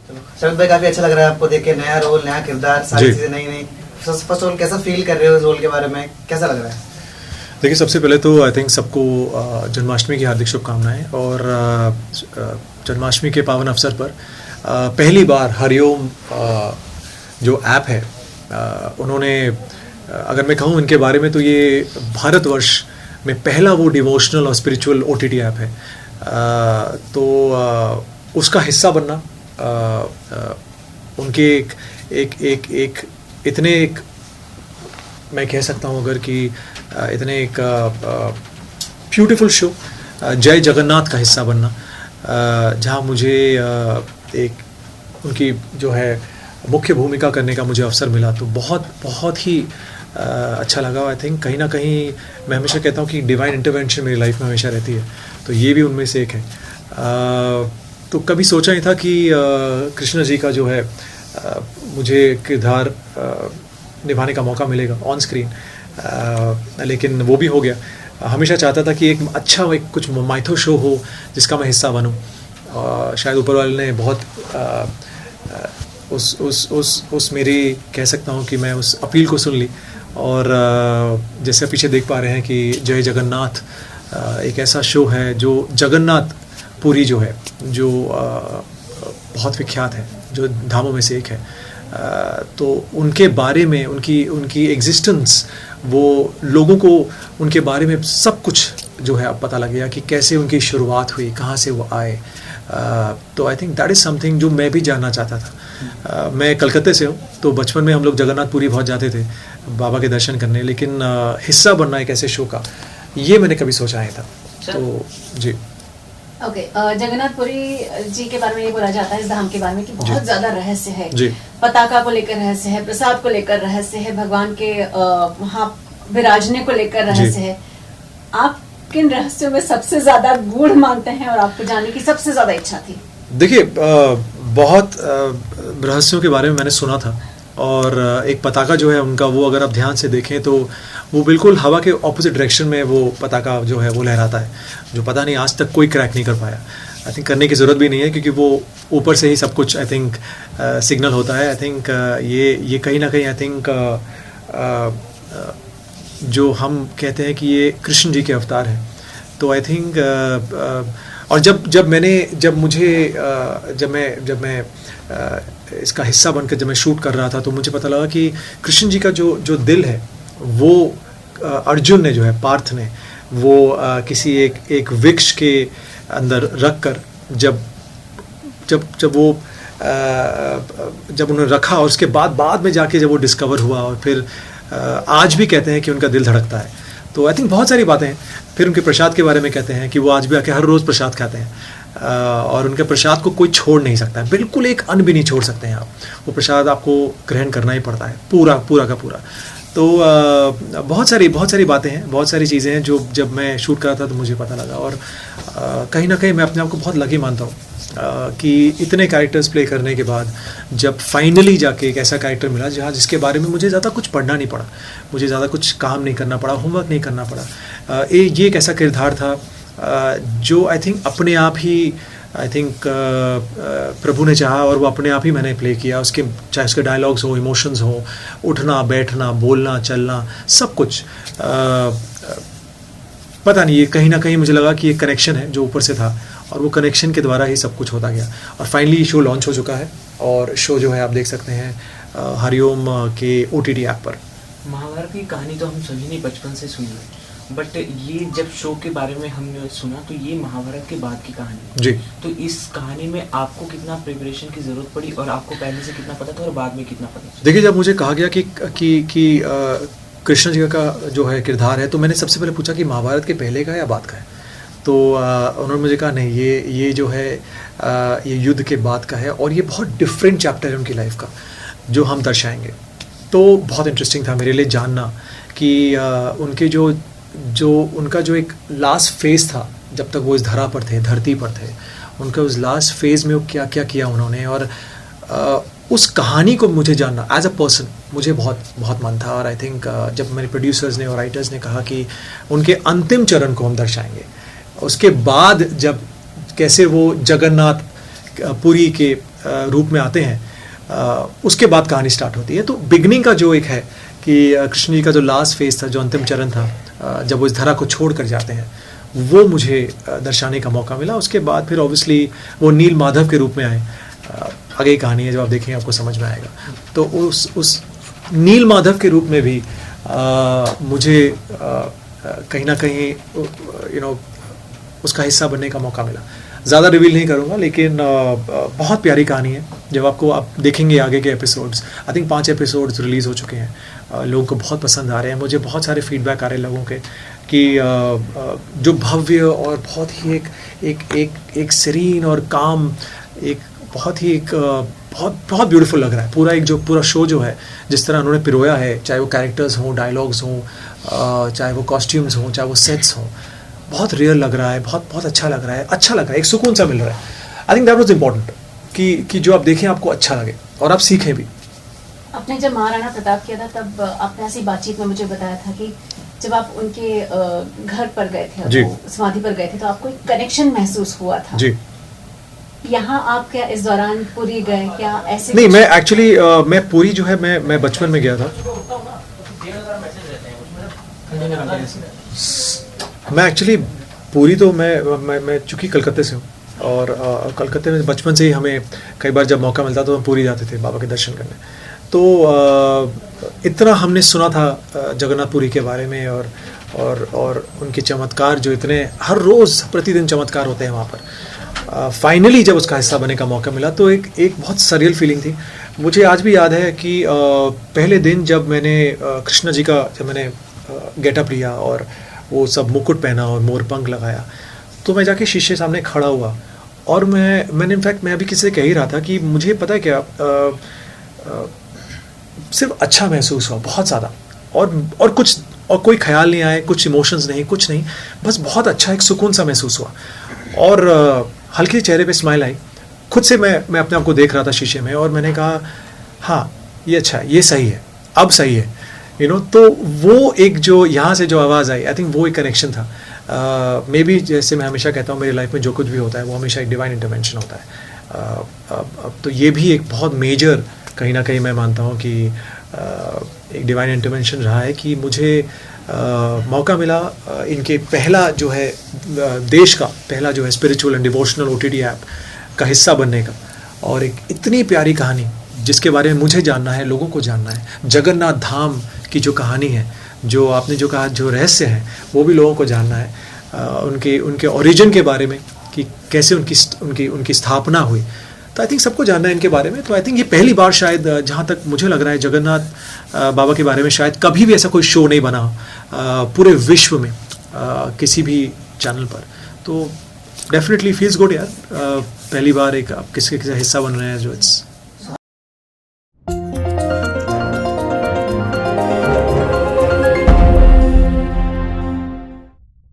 शरद भाई, काफी अच्छा लग रहा है आपको देख के, नया रोल, नया किरदार, सारी चीजें नई नई। फर्स्ट ऑल कैसा फील कर रहे हो इस रोल के बारे में, कैसा लग रहा है? देखिए, सबसे पहले तो आई थिंक सबको जन्माष्टमी की हार्दिक शुभकामनाएं। और जन्माष्टमी के पावन अवसर पर पहली बार हरिओम जो ऐप है, उन्होंने, अगर मैं कहूँ इनके बारे में, तो ये भारतवर्ष में पहला वो डिवोशनल और स्पिरिचुअल OTT ऐप है। तो उसका हिस्सा बनना, उनके एक इतने एक, मैं कह सकता हूँ अगर कि इतने एक ब्यूटीफुल शो जय जगन्नाथ का हिस्सा बनना, जहाँ मुझे एक उनकी जो है मुख्य भूमिका करने का मुझे अवसर मिला, तो बहुत बहुत ही अच्छा लगा। आई थिंक कहीं ना कहीं मैं हमेशा कहता हूँ कि डिवाइन इंटरवेंशन मेरी लाइफ में हमेशा रहती है, तो ये भी उनमें से एक है। तो कभी सोचा नहीं था कि कृष्ण जी का जो है मुझे किरदार निभाने का मौका मिलेगा ऑन स्क्रीन, लेकिन वो भी हो गया। हमेशा चाहता था कि एक अच्छा एक कुछ माइथो शो हो जिसका मैं हिस्सा बनूं। शायद ऊपर वाले ने बहुत उस मेरी, कह सकता हूं कि मैं उस अपील को सुन ली। और जैसे पीछे देख पा रहे हैं कि जय जगन्नाथ एक ऐसा शो है जो जगन्नाथ पुरी जो है, जो बहुत विख्यात है, जो धामों में से एक है। तो उनके बारे में, उनकी एग्जिस्टेंस, वो लोगों को उनके बारे में सब कुछ जो है अब पता लग गया कि कैसे उनकी शुरुआत हुई, कहाँ से वो आए। तो I think that is something जो मैं भी जानना चाहता था। मैं कलकत्ते से हूँ, तो बचपन में हम लोग जगन्नाथपुरी बहुत जाते थे बाबा के दर्शन करने, लेकिन हिस्सा बनना एक ऐसे शो का, ये मैंने कभी सोचा नहीं था। तो जी ओके, जगन्नाथपुरी जी के बारे में ये बोला जाता है इस धाम के बारे में कि बहुत ज्यादा रहस्य है। पताका को लेकर रहस्य है, प्रसाद को लेकर रहस्य है, भगवान के वहाँ विराजने को लेकर रहस्य है। आप किन रहस्यों में सबसे ज्यादा गूढ़ मानते हैं और आपको जानने की सबसे ज्यादा इच्छा थी? देखिए, बहुत रहस्यों के बारे में मैंने सुना था, और एक पताका जो है उनका, वो अगर आप ध्यान से देखें तो वो बिल्कुल हवा के ऑपोजिट डायरेक्शन में वो पताका जो है वो लहराता है, जो पता नहीं आज तक कोई क्रैक नहीं कर पाया। आई थिंक करने की ज़रूरत भी नहीं है, क्योंकि वो ऊपर से ही सब कुछ आई थिंक सिग्नल होता है। आई थिंक ये कहीं ना कहीं आई थिंक जो हम कहते हैं कि ये कृष्ण जी के अवतार हैं। तो आई थिंक और जब मैं इसका हिस्सा बनकर जब मैं शूट कर रहा था, तो मुझे पता लगा कि कृष्ण जी का जो दिल है, वो अर्जुन ने, जो है पार्थ ने, वो किसी एक वृक्ष के अंदर रख कर जब उन्होंने रखा, और उसके बाद में जाके जब वो डिस्कवर हुआ, और फिर आज भी कहते हैं कि उनका दिल धड़कता है। तो आई थिंक बहुत सारी बातें हैं। फिर उनके प्रसाद के बारे में कहते हैं कि वो आज भी आके हर रोज़ प्रसाद खाते हैं, और उनके प्रसाद को कोई छोड़ नहीं सकता है, बिल्कुल एक अन्न भी नहीं छोड़ सकते हैं आप। वो प्रसाद आपको ग्रहण करना ही पड़ता है, पूरा का पूरा। तो बहुत सारी बातें हैं, बहुत सारी चीज़ें हैं जो जब मैं शूट कर रहा था तो मुझे पता लगा। और कहीं ना कहीं मैं अपने आप को बहुत लकी मानता हूँ कि इतने कैरेक्टर्स प्ले करने के बाद जब फाइनली जाके एक ऐसा कैरेक्टर मिला जिसके बारे में मुझे ज़्यादा कुछ पढ़ना नहीं पड़ा, मुझे ज़्यादा कुछ काम नहीं करना पड़ा, होमवर्क नहीं करना पड़ा। ये एक ऐसा किरदार था जो आई थिंक अपने आप ही, आई थिंक प्रभु ने चाहा और वो अपने आप ही मैंने प्ले किया। चाहे उसके डायलॉग्स हो, इमोशंस हो, उठना बैठना, बोलना चलना, सब कुछ पता नहीं, ये कहीं ना कहीं मुझे लगा कि ये कनेक्शन है जो ऊपर से था, और वो कनेक्शन के द्वारा ही सब कुछ होता गया। और फाइनली शो लॉन्च हो चुका है, और शो जो है आप देख सकते हैं हरिओम के OTT ऐप पर। महाभारत की कहानी तो हम सभी ने बचपन से सुनी है, बट ये जब शो के बारे में हमने सुना तो ये महाभारत के बाद की कहानी जी। तो इस कहानी में आपको कितना प्रिपरेशन की ज़रूरत पड़ी, और आपको पहले से कितना पता था और बाद में कितना पता? देखिए, जब मुझे कहा गया कि कृष्ण जी का जो है किरदार है, तो मैंने सबसे पहले पूछा कि महाभारत के पहले का या बाद का है। तो उन्होंने मुझे कहा नहीं, ये जो है ये युद्ध के बाद का है, और ये बहुत डिफरेंट चैप्टर है उनकी लाइफ का जो हम दर्शाएंगे। तो बहुत इंटरेस्टिंग था मेरे लिए जानना कि उनके उनका जो एक लास्ट फेज़ था, जब तक वो इस धरती पर थे, उनका उस लास्ट फेज़ में वो क्या क्या किया उन्होंने, और उस कहानी को मुझे जानना एज अ पर्सन मुझे बहुत बहुत मन था। और आई थिंक जब मेरे प्रोड्यूसर्स ने और राइटर्स ने कहा कि उनके अंतिम चरण को हम दर्शाएंगे, उसके बाद जब कैसे वो जगन्नाथ पुरी के रूप में आते हैं, उसके बाद कहानी स्टार्ट होती है। तो बिगनिंग का जो एक है कि कृष्ण जी का जो लास्ट फेज था, जो अंतिम चरण था, जब वो इस धरा को छोड़ कर जाते हैं, वो मुझे दर्शाने का मौका मिला। उसके बाद फिर ऑब्वियसली वो नील माधव के रूप में आए। आगे की कहानी है, जब आप देखेंगे आपको समझ में आएगा। तो उस नील माधव के रूप में भी मुझे कहीं ना कहीं उसका हिस्सा बनने का मौका मिला। ज़्यादा रिवील नहीं करूँगा, लेकिन बहुत प्यारी कहानी है। जब आप देखेंगे आगे के episodes, I think 5 episodes release हो चुके हैं, लोगों को बहुत पसंद आ रहे हैं। मुझे बहुत सारे फीडबैक आ रहे हैं लोगों के कि जो भव्य और बहुत ही एक सीरीन और काम, एक बहुत बहुत ब्यूटीफुल लग रहा है पूरा शो जो है, जिस तरह उन्होंने पिरोया है, चाहे वो कैरेक्टर्स हों, डायलॉग्स हों, चाहे वो कॉस्ट्यूम्स हों, चाहे वो सेट्स हों, बहुत रियल लग रहा है, बहुत अच्छा लग रहा है, एक सुकून सा मिल रहा है। I think that was important कि जो आप देखें आपको अच्छा लगे और आप सीखें भी। आपने जब महाराणा प्रताप किया था, तब आपने ऐसी बातचीत में मुझे बताया था कि जब आप उनके घर पर गए थे, समाधि पर गए थे, तो आपको एक कनेक्शन महसूस हुआ था जी। यहाँ आप क्या इस दौरान पुरी गए क्या? ऐसे नहीं, मैं एक्चुअली मैं पुरी जो है मैं बचपन में गया था। मैं एक्चुअली पुरी तो मैं चूँकि कलकत्ते से हूँ, और कलकत्ते में बचपन से ही हमें कई बार जब मौका मिलता तो हम पुरी जाते थे बाबा के दर्शन करने। तो इतना हमने सुना था जगन्नाथपुरी के बारे में, और उनके चमत्कार जो इतने हर रोज़ प्रतिदिन चमत्कार होते हैं वहाँ पर। फाइनली जब उसका हिस्सा बनने का मौका मिला तो एक बहुत सरियल फीलिंग थी। मुझे आज भी याद है कि पहले दिन जब मैंने कृष्णा जी का गेटअप लिया और वो सब मुकुट पहना और मोरपंख लगाया, तो मैं जाके शीशे सामने खड़ा हुआ, और मैंने इनफैक्ट मैं अभी किसी से कह ही रहा था कि मुझे पता है क्या, सिर्फ अच्छा महसूस हुआ बहुत ज़्यादा, और कोई ख्याल नहीं आए, कुछ इमोशंस नहीं, कुछ नहीं, बस बहुत अच्छा एक सुकून सा महसूस हुआ। और हल्की चेहरे पे स्माइल आई। खुद से मैं अपने आप को देख रहा था शीशे में, और मैंने कहा हाँ ये अच्छा है, ये सही है, अब सही है, तो वो एक जो यहाँ से जो आवाज़ आई, आई थिंक वो एक कनेक्शन था। मे बी जैसे मैं हमेशा कहता हूँ, मेरी लाइफ में जो कुछ भी होता है वो हमेशा एक डिवाइन इंटरवेंशन होता है। अब तो ये भी एक बहुत मेजर, कहीं ना कहीं मैं मानता हूँ कि एक डिवाइन इंटरवेंशन रहा है कि मुझे मौका मिला इनके पहला जो है देश का पहला जो है spiritual and devotional OTT app का हिस्सा बनने का, और एक इतनी प्यारी कहानी जिसके बारे में मुझे जानना है, लोगों को जानना है। जगन्नाथ धाम की जो कहानी है, जो आपने जो कहा जो रहस्य है, वो भी लोगों को जानना है। उनके ओरिजिन के बारे में कि कैसे उनकी स्थापना हुई, तो आई थिंक सबको जानना है इनके बारे में। तो आई थिंक ये पहली बार शायद, जहाँ तक मुझे लग रहा है, जगन्नाथ बाबा के बारे में शायद कभी भी ऐसा कोई शो नहीं बना पूरे विश्व में किसी भी चैनल पर। तो डेफिनेटली फील्स गुड यार, पहली बार एक आप किसी हिस्सा बन रहे हैं जो इट्स